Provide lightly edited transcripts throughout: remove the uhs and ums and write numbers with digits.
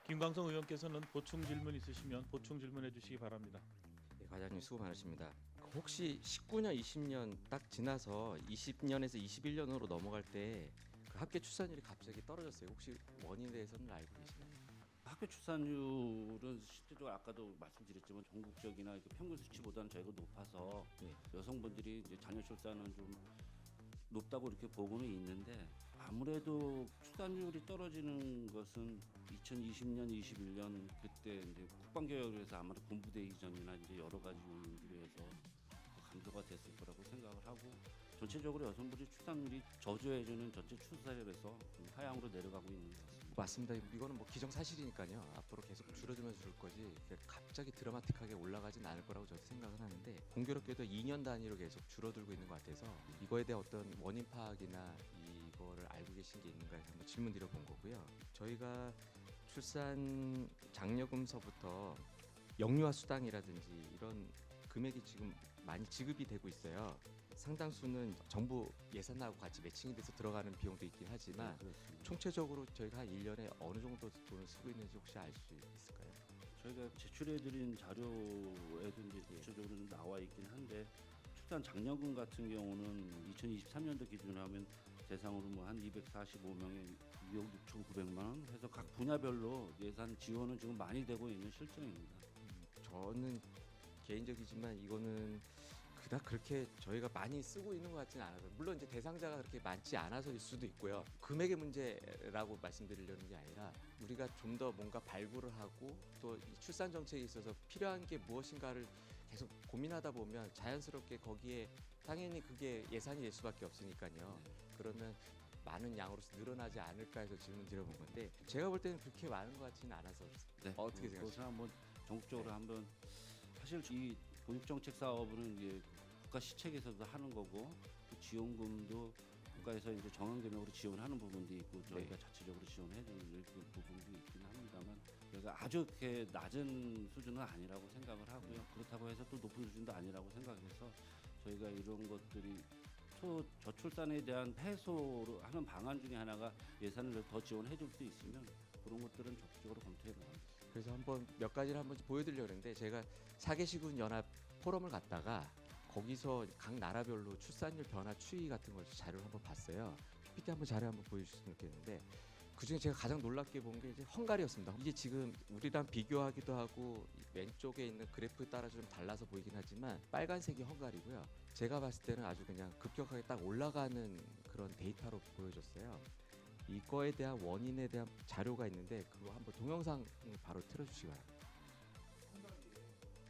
김광성 의원께서는 보충 질문 있으시면 보충 질문해 주시기 바랍니다. 네, 과장님 수고 많으십니다. 혹시 19년, 20년 딱 지나서 20년에서 21년으로 넘어갈 때 그 합계 출산율이 갑자기 떨어졌어요. 혹시 원인에 대해서는 알고 계시나요? 학교 출산율은 실제로 아까도 말씀드렸지만 전국적이나 이렇게 평균 수치보다는 저희가 높아서 네. 여성분들이 이제 자녀 출산은 좀 높다고 이렇게 보고는 있는데 아무래도 출산율이 떨어지는 것은 2020년, 21년 그때 이제 국방개혁을 해서 아마도 군부대 이전이나 이제 여러 가지 요인으로 해서 감소가 됐을 거라고 생각을 하고 전체적으로 여성분들이 출산율이 저조해지는 전체 추세에서 하향으로 내려가고 있는 것 같습니다. 맞습니다. 이거는 뭐 기정사실이니까요. 앞으로 계속 줄어들면 줄 거지 갑자기 드라마틱하게 올라가진 않을 거라고 저도 생각은 하는데 공교롭게도 2년 단위로 계속 줄어들고 있는 것 같아서 이거에 대한 어떤 원인 파악이나 이거를 알고 계신 게 있는가 해서 한번 질문 드려본 거고요. 저희가 출산 장려금서부터 영유아 수당이라든지 이런 금액이 지금 많이 지급이 되고 있어요. 상당수는 정부 예산하고 같이 매칭이 돼서 들어가는 비용도 있긴 하지만 그렇습니다. 총체적으로 저희가 한 1년에 어느 정도 돈을 쓰고 있는지 혹시 알 수 있을까요? 저희가 제출해드린 자료에도 이제 구체적으로 나와 있긴 한데 출산 장려금 같은 경우는 2023년도 기준으로 하면 대상으로 뭐 한 245명에 2억 6,900만 원 해서 각 분야별로 예산 지원은 지금 많이 되고 있는 실정입니다. 저는 개인적이지만 이거는 그닥 그렇게 저희가 많이 쓰고 있는 것 같지는 않아서 물론 이제 대상자가 그렇게 많지 않아서일 수도 있고요. 금액의 문제라고 말씀드리려는 게 아니라 우리가 좀 더 뭔가 발굴을 하고 또 이 출산 정책에 있어서 필요한 게 무엇인가를 계속 고민하다 보면 자연스럽게 거기에 당연히 그게 예산이 될 수밖에 없으니까요. 그러면 많은 양으로서 늘어나지 않을까 해서 질문 드려본 건데 제가 볼 때는 그렇게 많은 것 같지는 않아서 그렇습니다. 어떻게 생각하세요? 그것을 한번 전국적으로 한번 사실 이 보육정책 사업은 이게 국가 시책에서도 하는 거고 또 지원금도 국가에서 이제 정한 금액으로 지원하는 부분도 있고 저희가 네. 자체적으로 지원해주는 그 부분도 있긴 합니다만 저희가 아주 이렇게 낮은 수준은 아니라고 생각을 하고요. 그렇다고 해서 또 높은 수준도 아니라고 생각해서 저희가 이런 것들이 저출산에 대한 해소를 하는 방안 중에 하나가 예산을 더 지원해 줄 수 있으면 그런 것들은 적극적으로 검토해 나갑니다. 그래서 한번 몇 가지를 한번 보여드리려고 했는데 제가 사개시군 연합 포럼을 갔다가 거기서 각 나라별로 출산율 변화 추이 같은 걸 자료를 한번 봤어요. PPT 한번 자료 한번 보여주셨으면 좋겠는데 그중에 제가 가장 놀랍게 본 게 이제 헝가리였습니다. 이게 지금 우리랑 비교하기도 하고 왼쪽에 있는 그래프에 따라 좀 달라서 보이긴 하지만 빨간색이 헝가리고요. 제가 봤을 때는 아주 그냥 급격하게 딱 올라가는 그런 데이터로 보여줬어요. 이거에 대한 원인에 대한 자료가 있는데 그거 한번 동영상 바로 틀어주시기 바랍니다.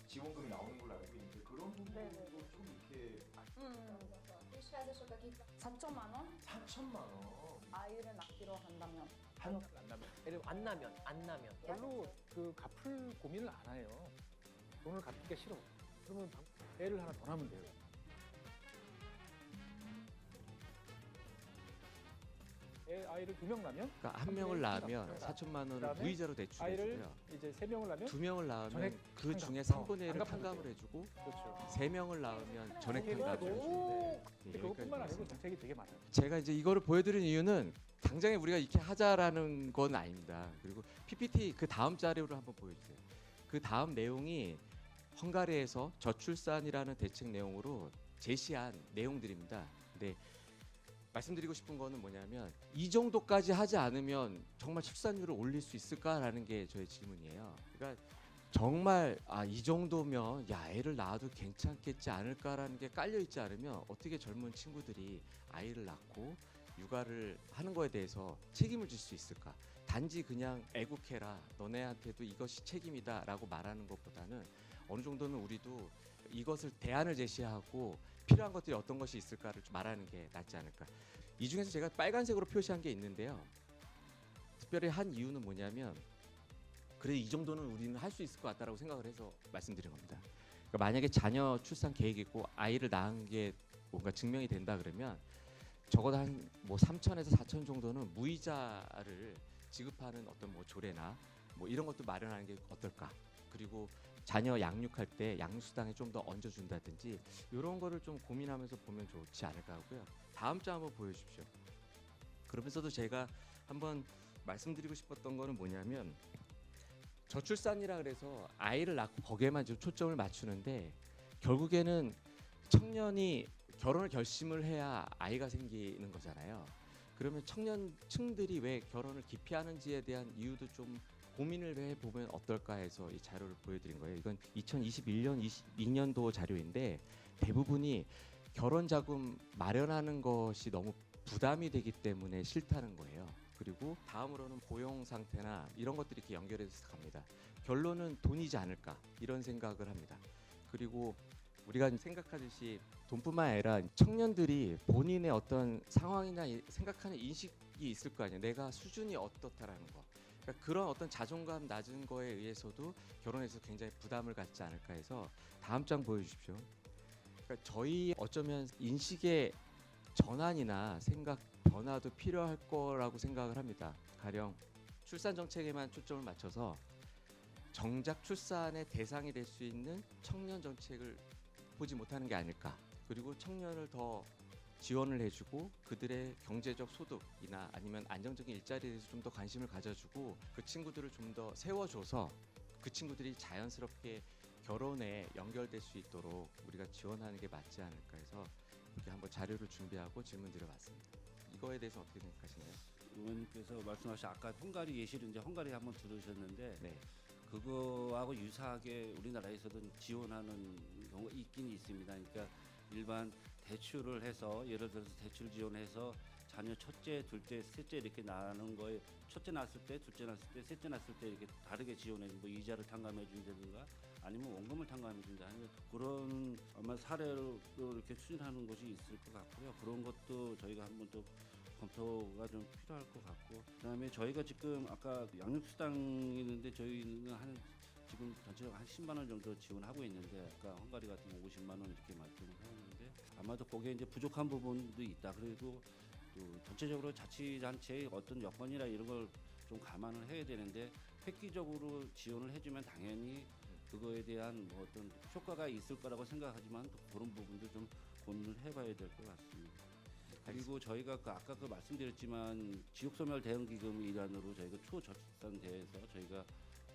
지원금이 나오는 걸로 알고 있는데 그런 부분도 네네. 좀 이렇게 4천만 원? 4천만 원 아이를 낳기로 한다면 한 예를 안 나면 별로 그 갚을 고민을 안 해요. 돈을 갚기가 싫어. 그러면 애를 하나 더 낳으면 돼요. 아이를 2명 낳으면 그러니까 한 명을 낳으면 4천만 원을 그다음에 무이자로 아이를 대출해주고요. 이제 3명을 낳으면 2명을 낳으면 전액 그 탕감. 중에 3분의 1을 안 갚아도 탕감을 돼요. 해주고 그렇죠. 3명을 낳으면 전액 그게 탕감을 해주고 오, 네, 그것뿐만 아니고 말씀드립니다. 정책이 되게 많아요. 제가 이제 이거를 보여드린 이유는 당장에 우리가 이렇게 하자라는 건 아닙니다. 그리고 PPT 그 다음 자료를 한번 보여주세요. 그 다음 내용이 헝가리에서 저출산이라는 대책 내용으로 제시한 내용들입니다. 근데 말씀드리고 싶은 거는 뭐냐면 이 정도까지 하지 않으면 정말 출산율을 올릴 수 있을까라는 게 저의 질문이에요. 그러니까 정말 이 정도면 야 애를 낳아도 괜찮겠지 않을까라는 게 깔려 있지 않으면 어떻게 젊은 친구들이 아이를 낳고 육아를 하는 거에 대해서 책임을 질 수 있을까? 단지 그냥 애국해라 너네한테도 이것이 책임이다라고 말하는 것보다는 어느 정도는 우리도 이것을 대안을 제시하고 필요한 것들이 어떤 것이 있을까를 좀 말하는 게 낫지 않을까. 이 중에서 제가 빨간색으로 표시한 게 있는데요. 특별히 한 이유는 뭐냐면 그래 이 정도는 우리는 할 수 있을 것 같다라고 생각을 해서 말씀드린 겁니다. 그러니까 만약에 자녀 출산 계획이 있고 아이를 낳은 게 뭔가 증명이 된다 그러면 적어도 한 뭐 3천에서 4천 정도는 무이자를 지급하는 어떤 뭐 조례나 뭐 이런 것도 마련하는 게 어떨까. 그리고 자녀 양육할 때 양육수당에 좀 더 얹어준다든지 이런 거를 좀 고민하면서 보면 좋지 않을까 하고요. 다음 장 한번 보여주십시오. 그러면서도 제가 한번 말씀드리고 싶었던 거는 뭐냐면 저출산이라 그래서 아이를 낳고 거기에만 좀 초점을 맞추는데 결국에는 청년이 결혼을 결심을 해야 아이가 생기는 거잖아요. 그러면 청년층들이 왜 결혼을 기피하는지에 대한 이유도 좀 고민을 해보면 어떨까 해서 이 자료를 보여드린 거예요. 이건 2021년, 22년도 자료인데 대부분이 결혼 자금 마련하는 것이 너무 부담이 되기 때문에 싫다는 거예요. 그리고 다음으로는 고용 상태나 이런 것들이 이렇게 연결해서 갑니다. 결론은 돈이지 않을까 이런 생각을 합니다. 그리고 우리가 생각하듯이 돈뿐만 아니라 청년들이 본인의 어떤 상황이나 생각하는 인식이 있을 거 아니에요. 내가 수준이 어떻다라는 거. 그러니까 그런 어떤 자존감 낮은 거에 의해서도 결혼에서 굉장히 부담을 갖지 않을까 해서 다음 장 보여주십시오. 그러니까 저희 어쩌면 인식의 전환이나 생각 변화도 필요할 거라고 생각을 합니다. 가령 출산 정책에만 초점을 맞춰서 정작 출산의 대상이 될 수 있는 청년 정책을 보지 못하는 게 아닐까. 그리고 청년을 더 지원을 해주고 그들의 경제적 소득이나 아니면 안정적인 일자리에 대해서 좀 더 관심을 가져주고 그 친구들을 좀 더 세워줘서 그 친구들이 자연스럽게 결혼에 연결될 수 있도록 우리가 지원하는 게 맞지 않을까 해서 이렇게 한번 자료를 준비하고 질문 드려봤습니다. 이거에 대해서 어떻게 생각하시나요? 의원님께서 말씀하신 아까 헝가리 예시를 이제 헝가리 한번 들으셨는데 네. 그거하고 유사하게 우리나라에서도 지원하는 경우가 있긴 있습니다. 그러니까 일반 대출을 해서 예를 들어서 대출 지원해서 자녀 첫째, 둘째, 셋째 이렇게 낳는 거에 첫째 낳았을 때, 둘째 낳았을 때, 셋째 낳았을 때 이렇게 다르게 지원해 뭐 이자를 탕감해 준다든가 아니면 원금을 탕감해 준다 하는 그런 아마 사례로 이렇게 추진하는 것이 있을 것 같고요. 그런 것도 저희가 한번 또 검토가 좀 필요할 것 같고 그다음에 저희가 지금 아까 양육수당이 있는데 저희는 한 지금 전체적으로 한 10만 원 정도 지원하고 있는데 아까 헝가리 같은 경우 50만 원 이렇게 말씀을 하는데 아마도 거기에 이제 부족한 부분도 있다. 그리고 또 전체적으로 자치단체의 어떤 여건이나 이런 걸 좀 감안을 해야 되는데 획기적으로 지원을 해주면 당연히 그거에 대한 뭐 어떤 효과가 있을 거라고 생각하지만 또 그런 부분도 좀 고민을 해봐야 될 것 같습니다. 그리고 저희가 아까 말씀드렸지만 지역소멸 대응기금 일환으로 저희가 초저출산 대에서 저희가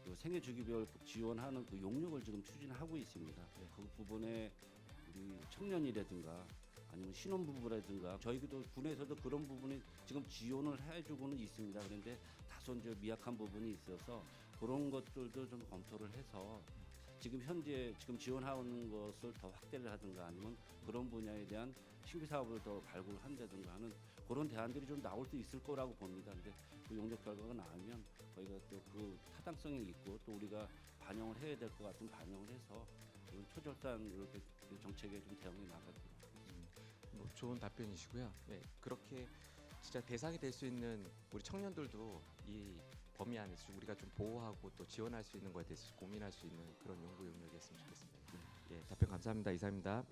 그 생애 주기별 지원하는 그 용역을 지금 추진하고 있습니다. 그 부분에 우리 청년이라든가 아니면 신혼부부라든가 저희도 군에서도 그런 부분에 지금 지원을 해주고는 있습니다. 그런데 다소 이제 미약한 부분이 있어서 그런 것들도 좀 검토를 해서 지금 현재 지금 지원하는 것을 더 확대를 하든가 아니면 그런 분야에 대한 신규 사업을 더 발굴한다든가 하는 그런 대안들이 좀 나올 수 있을 거라고 봅니다. 근데 그 용역 결과가 나오면 저희가 또 그 타당성이 있고 또 우리가 반영을 해야 될 것 같은 반영을 해서 이런 초절단 이렇게 정책에 좀 대응해 나가도록 하겠습니다. 뭐 좋은 답변이시고요. 네, 그렇게 진짜 대상이 될 수 있는 우리 청년들도 이 범위 안에서 우리가 좀 보호하고 또 지원할 수 있는 것에 대해서 고민할 수 있는 그런 연구 용역이었으면 좋겠습니다. 예, 답변 감사합니다. 이상입니다.